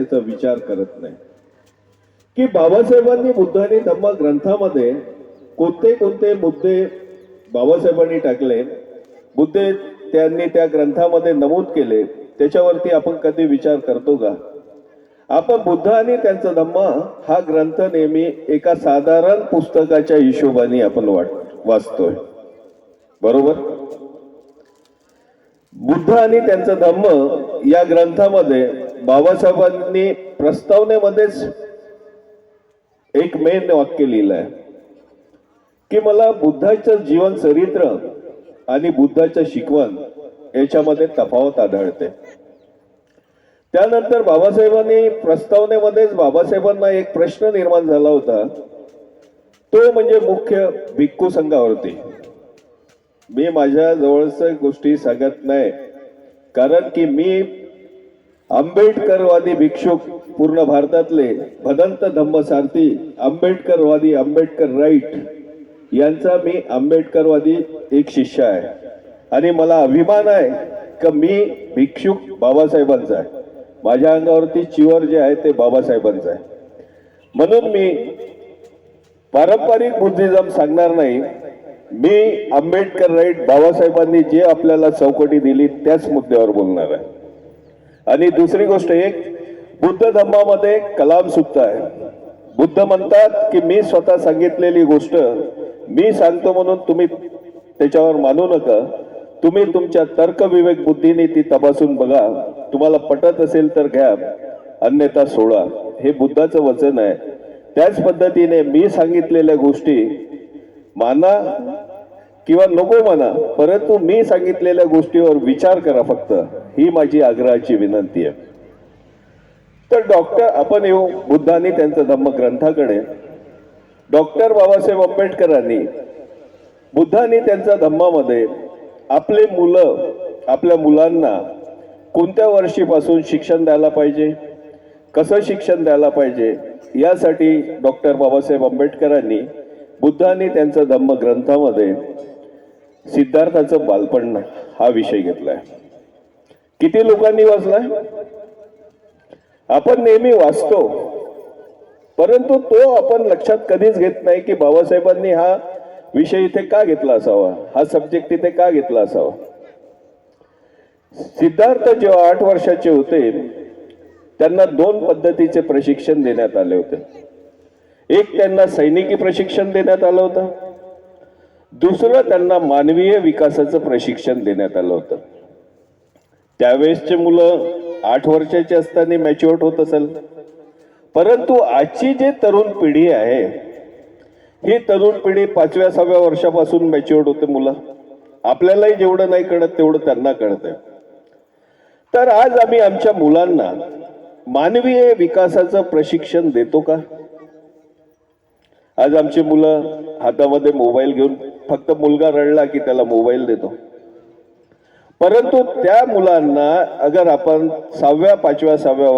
त्याचा विचार करत नाही की बाबासाहेबांनी बुद्ध आणि धम्म ग्रंथामध्ये कोणते कोणते मुद्दे बाबासाहेबांनी टाकले, मुद्दे त्यांनी त्या ग्रंथामध्ये नमूद केले, त्याच्यावरती आपण कधी विचार करतो का? आपण बुद्ध आणि त्यांचा धम्म हा ग्रंथ नेहमी एका साधारण पुस्तकाच्या हिशोबाने आपण वाचतोय, बरोबर? बुद्ध आणि त्यांचा धम्म या ग्रंथामध्ये बाबासाहेबांनी प्रस्तावनेमध्येच एक मेन वाक्य लिहिलंय की मला बुद्धाचं जीवन चरित्र आणि बुद्धाचं शिकवण याच्यामध्ये तफावत आढळते. त्यानंतर बाबासाहेबांनी प्रस्तावनेमध्येच बाबासाहेबांना एक प्रश्न निर्माण झाला होता, तो म्हणजे मुख्य भिक्खू संघावरती. मी माझ्या जवळच्या गोष्टी सांगत नाही, कारण की मी आंबेडकरवादी भिक्षुक, पूर्ण भारतातले भदंत धम्मसारथी आंबेडकरवादी, आंबेडकर राईट यांचा मी आंबेडकरवादी एक शिष्य आहे आणि मला अभिमान आहे की मी भिक्षुक बाबासाहेबांचा आहे. माझ्या अंगावरती चिवर जे आहे ते बाबासाहेबांचं आहे. म्हणून मी पारंपरिक बुद्धिझम सांगणार नाही, मी आंबेडकर राईट बाबासाहेबांनी जे आपल्याला चौकटी दिली त्याच मुद्द्यावर बोलणार आहे. आणि दुसरी गोष्ट, एक बुद्ध धम्मामध्ये कलाम सुद्धा आहे. बुद्ध म्हणतात की मी स्वतः सांगितलेली गोष्ट मी सांगतो म्हणून तुम्ही त्याच्यावर मानू नका, तुम्ही तुमच्या तर्क विवेक बुद्धीने ती तपासून बघा, तुम्हाला पटत असेल तर घ्या, अन्यथा सोडा. हे बुद्धाचं वचन आहे. त्याच पद्धतीने मी सांगितलेल्या गोष्टी माना किंवा नको म्हणा, परंतु मी सांगितलेल्या गोष्टीवर विचार करा फक्त, ही माझी आग्रहाची विनंती आहे. तर आपण येऊ बुद्ध आणि त्यांचा धम्म ग्रंथाकडे. डॉक्टर बाबासाहेब आंबेडकरांनी बुद्ध आणि त्यांच्या धम्मामध्ये आपल्या मुलांना कोणत्या वर्षीपासून शिक्षण द्यायला पाहिजे, कसं शिक्षण द्यायला पाहिजे, यासाठी डॉक्टर बाबासाहेब आंबेडकरांनी बुद्ध आणि त्यांचा धम्म ग्रंथामध्ये सिद्धार्थाचं बालपण हा विषय घेतलाय. किती लोकांनी वाचलाय? आपण नेहमी वाचतो, परंतु तो आपण लक्षात कधीच घेत नाही की बाबासाहेबांनी हा विषय इथे का घेतला असावा, हा सब्जेक्ट इथे का घेतला असावा. सिद्धार्थ जेव्हा 8 वर्षाचे होते त्यांना 2 पद्धतीचे प्रशिक्षण देण्यात आले होते. एक त्यांना सैनिकी प्रशिक्षण देण्यात आलं होतं, दुसरं त्यांना मानवीय विकासाचं प्रशिक्षण देण्यात आलं होतं. त्यावेळेसचे मुलं 8 वर्षाचे असताना मॅच्युअर्ड होत असेल, परंतु आजची जे तरुण पिढी आहे ही तरुण पिढी 5व्या-6व्या वर्षापासून मॅच्युअर्ड होते मुलं. आपल्यालाही जेवढं नाही कळत तेवढं त्यांना कळतंय. तर आज आम्ही आमच्या मुलांना मानवीय विकासाचं प्रशिक्षण देतो का? आज आमची मुलं हातामध्ये मोबाईल घेऊन, फक्त मुलगा रडला की त्याला मोबाईल देतो. परंतु त्या मुलांना अगर आपण 6व्या 5व्या 6व्या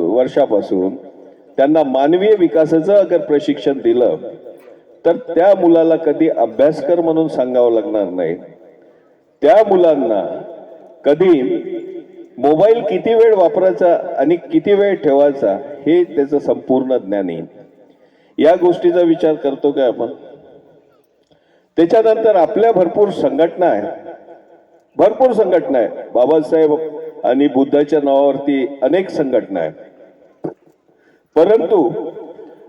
वर्षापासून त्यांना मानवीय विकासाचं अगर प्रशिक्षण दिलं तर त्या मुलाला कधी अभ्यास कर म्हणून सांगावं लागणार नाही. त्या मुलांना कधी मोबाईल किती वेळ वापरायचा आणि किती वेळ ठेवायचा हे त्याचं संपूर्ण ज्ञान येईल. या गोष्टीचा विचार करतो काय आपण? त्याच्यानंतर आपल्या भरपूर संघटना आहे. बाबासाहेब आणि बुद्धाच्या नावावरती अनेक संघटना आहेत, परंतु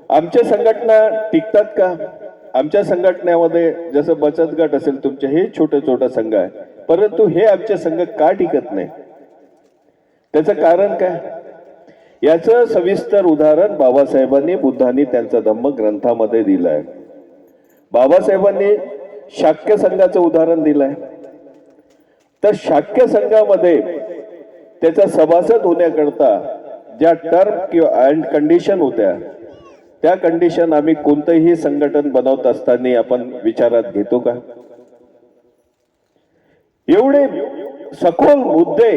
आमच्या संघटना टिकतात का? आमच्या संघटनेमध्ये जसं बचत गट असेल तुमचे, हे छोटे संघ आहे, परंतु हे आमचे संघ का टिकत नाही? त्याचं कारण काय? याचं सविस्तर उदाहरण बाबासाहेबांनी बुद्ध आणि त्यांचा धम्म ग्रंथामध्ये दिलं आहे. बाबासाहेबांनी शाक्य संघाचं उदाहरण दिलंय. तर शाक्य संघामध्ये त्याचा सभासद होण्याकरता ज्या टर्म किंवा कंडिशन होत्या, त्या कंडिशन आम्ही कोणतंही संघटन बनवत असताना आपण विचारात घेतो का? एवढे सखोल मुद्दे,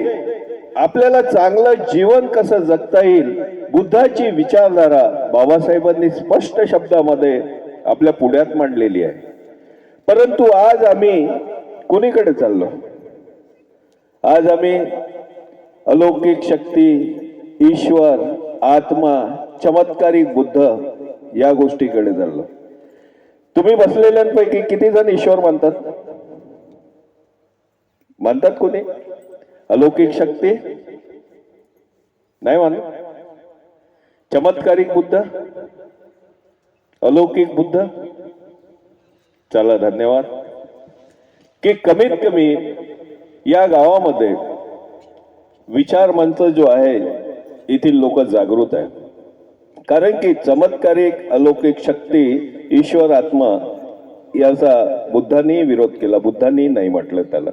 आपल्याला चांगलं जीवन कसं जगता येईल, बुद्धाची विचारधारा बाबासाहेबांनी स्पष्ट शब्दामध्ये आपल्या पुढ्यात मांडलेली आहे. परंतु आज आम्ही कोणीकडे चाललो? आज आम्ही अलौकिक शक्ती, ईश्वर, आत्मा, चमत्कारिक बुद्ध या गोष्टीकडे चाललो. तुम्ही बसलेल्यांपैकी किती जण ईश्वर मानतात? मानतात कोणी? अलौकिक शक्ती नाही मानत? चमत्कारिक बुद्ध, अलौकिक बुद्ध? चला, धन्यवाद. की कमीत कमी या गावामध्ये विचार मंच जो आहे येथील लोक जागृत आहेत. कारण की चमत्कारिक अलौकिक शक्ती, ईश्वर, आत्मा याचा बुद्धांनी विरोध केला, बुद्धांनी नाही म्हटलं त्याला.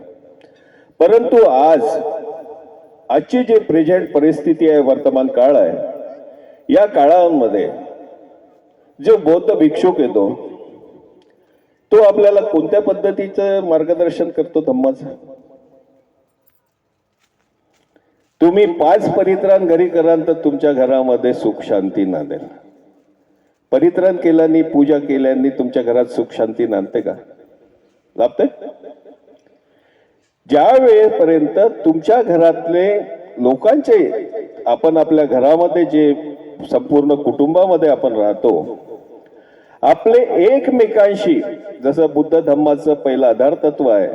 परंतु आजची जी प्रेझेंट परिस्थिती आहे, वर्तमान काळ आहे, या काळामध्ये जो बौद्ध भिक्षुक येतो तो आपल्याला कोणत्या पद्धतीचं मार्गदर्शन करतो धम्माचं? तुम्ही 5 परित्राण घरी कराल तर तुमच्या घरामध्ये सुख शांती नांदेल. परित्राण केल्याने, पूजा केल्याने तुमच्या घरात सुख शांती नांदते का? लाभते? ज्या वेळेपर्यंत तुमच्या घरातले लोकांचे, आपण आपल्या घरामध्ये जे संपूर्ण कुटुंबामध्ये आपण राहतो, आपले एकमेकांशी, जसं बुद्ध धम्माचं पहिलं आधार तत्व आहे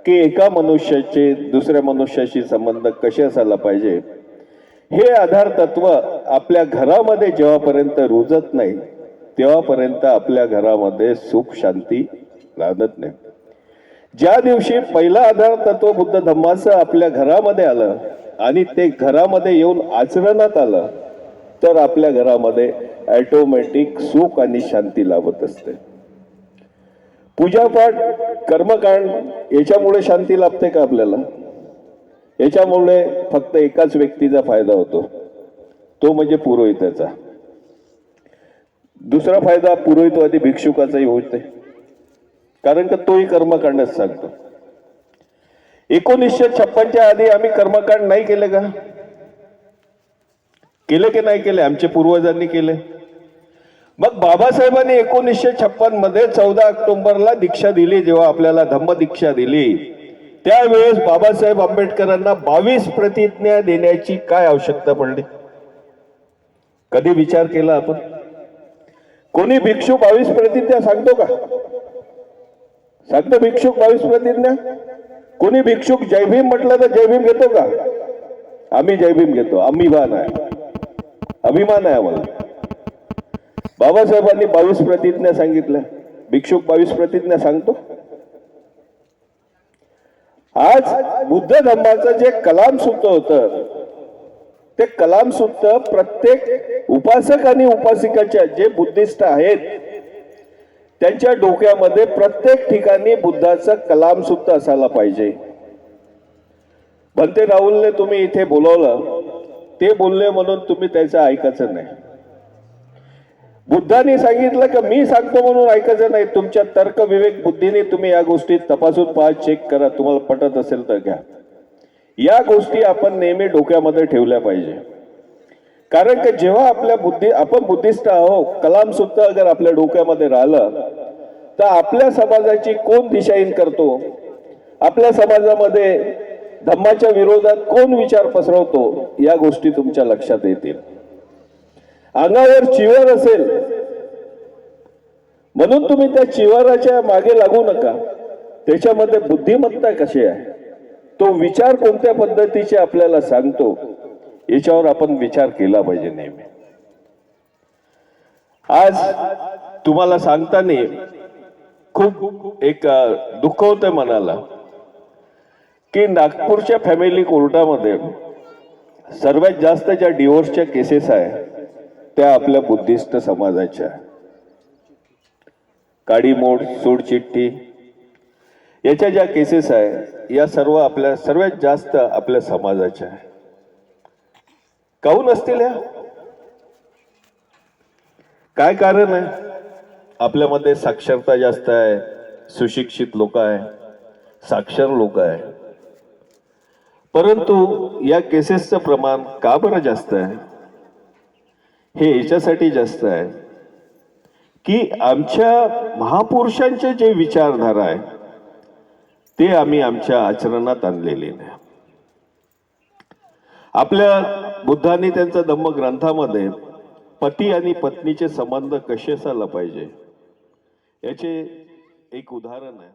की एका मनुष्याचे दुसऱ्या मनुष्याशी संबंध कसे असायला पाहिजे, हे आधार तत्व आपल्या घरामध्ये जेव्हापर्यंत रुजत नाही तेव्हापर्यंत आपल्या घरामध्ये सुख शांती राहत नाही. ज्या दिवशी पहिला आधार तत्व बुद्ध धम्माचं आपल्या घरामध्ये आलं आणि ते घरामध्ये येऊन आचरणात आलं तर आपल्या घरामध्ये ऑटोमॅटिक सुख आणि शांती लाभत असते. पूजापाठ, कर्मकांड याच्यामुळे शांती लाभते का आपल्याला? याच्यामुळे फक्त एकाच व्यक्तीचा फायदा होतो, तो म्हणजे पुरोहिताचा. दुसरा फायदा पुरोहितवादी भिक्षुकाचाही होते, कारण का तोही कर्मकांडच सांगतो. 1956च्या आधी आम्ही कर्मकांड नाही केले का? केले की नाही केले? आमचे पूर्वजांनी केले. मग बाबासाहेबांनी 1956 मध्ये 14 ऑक्टोबरला दीक्षा दिली, जेव्हा आपल्याला धम्म दीक्षा दिली, त्यावेळेस बाबासाहेब आंबेडकरांना 22 प्रतिज्ञा देण्याची काय आवश्यकता पडली? कधी विचार केला आपण? कोणी भिक्षू 22 प्रतिज्ञा सांगतो का? सांगतो भिक्षुक 22 प्रतिज्ञा? कोणी भिक्षुक जय भीम म्हटलं तर जय भीम घेतो का? आम्ही जय भीम घेतो, अभिमान आहे, अभिमान आहे आम्हाला. बाबासाहेबांनी 22 प्रतिज्ञा सांगितल्या, भिक्षुक 22 प्रतिज्ञा सांगतो? आज बुद्ध धम्माचं जे कलाम सूत्र होतं, ते कलाम सूत्र प्रत्येक उपासक आणि उपासिकाच्या, जे बुद्धिस्ट आहेत त्यांच्या डोक्यामध्ये प्रत्येक ठिकाणी बुद्धाचं कलाम सूत्र असायला पाहिजे. भंते राहुलने तुम्ही इथे बोलवलं, ते बोलले म्हणून तुम्ही त्याचं ऐकायचं नाही. बुद्धांनी सांगितलं की मी सांगतो म्हणून ऐकायचं नाही. तुमच्या तर्क विवेक बुद्धीने तुम्ही या गोष्टी तपासून पहा, चेक करा, तुम्हाला पटत असेल तर घ्या. या गोष्टी आपण नेहमी डोक्यामध्ये ठेवल्या पाहिजे. कारण की जेव्हा आपण बुद्धिस्ट आहोत, कलाम सूत्र अगर आपल्या डोक्यामध्ये राहिलं तर आपल्या समाजाची कोण दिशाहीन करतो, आपल्या समाजामध्ये धम्माच्या विरोधात कोण विचार पसरवतो, या गोष्टी तुमच्या लक्षात येतील. अंगावर चिवर असेल म्हणून तुम्ही त्या चिवाराच्या मागे लागू नका. त्याच्यामध्ये बुद्धिमत्ता कशी आहे, तो विचार कोणत्या पद्धतीचे आपल्याला सांगतो, याच्यावर आपण विचार केला पाहिजे नेहमी. आज तुम्हाला सांगताना खूप एक दुःख होतं मनाला की नागपूरच्या फॅमिली कोर्टामध्ये सर्वात जास्त ज्या डिवोर्सच्या केसेस आहे त्या आपल्या बुद्धिस्ट समाजाच्या. काडीमोड, सोडचिठ्ठी याच्या ज्या केसेस आहे या सर्वात जास्त आपल्या समाजाच्या आहे. काहून असतील या? काय कारण आहे? आपल्यामध्ये साक्षरता जास्त आहे, सुशिक्षित लोक आहे, साक्षर लोक आहे, परंतु या केसेसचं प्रमाण का बरं जास्त आहे? हे याच्यासाठी जास्त आहे की आमच्या महापुरुषांचे जे विचारधारा आहे ते आम्ही आमच्या आचरणात आणलेले नाही. आपल्या बुद्धांनी त्यांच्या धम्मग्रंथामध्ये पती आणि पत्नीचे संबंध कसे असायला पाहिजे याचे एक उदाहरण आहे.